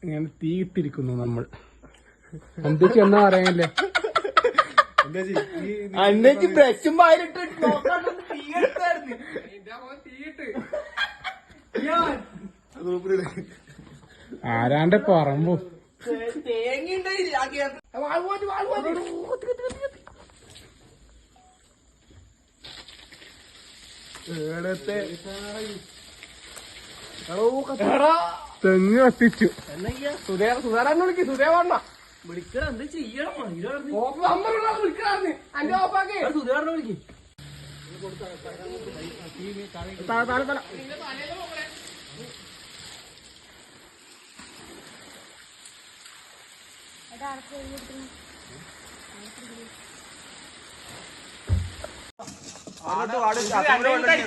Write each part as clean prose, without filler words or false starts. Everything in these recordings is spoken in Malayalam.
ഇങ്ങനെ തീയിട്ടിരിക്കുന്നു നമ്മൾ. എന്തൊക്കെ എന്നാ പറയാനല്ലേ അന്നേക്ക് ബ്രഷും വായിലിട്ട് ആരാണ്ട് പറമ്പോ തെങ്ങ് കത്തിച്ചു. സുധേറാന്ന് വിളിക്കും. സുധേവണ്ണ വിളിക്കണം. എന്ത് ചെയ്യണം? വിളിക്കണാന്ന് അന്റെ ഓപ്പാക്ക് സുധേറിനെ വിളിക്കും.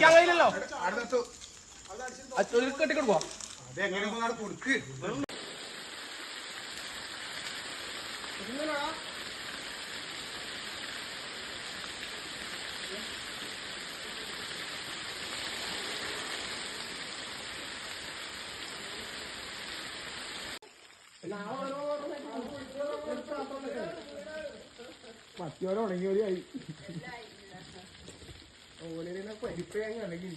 കഴിയില്ലല്ലോ. കെട്ടിക്കൊടുക്കോ? അതെങ്ങനെ കൊടുക്ക്. പത്തിയോടെ ഉണങ്ങിയോരായി ഓലിനെ പരിപ്പേ അല്ലെങ്കിൽ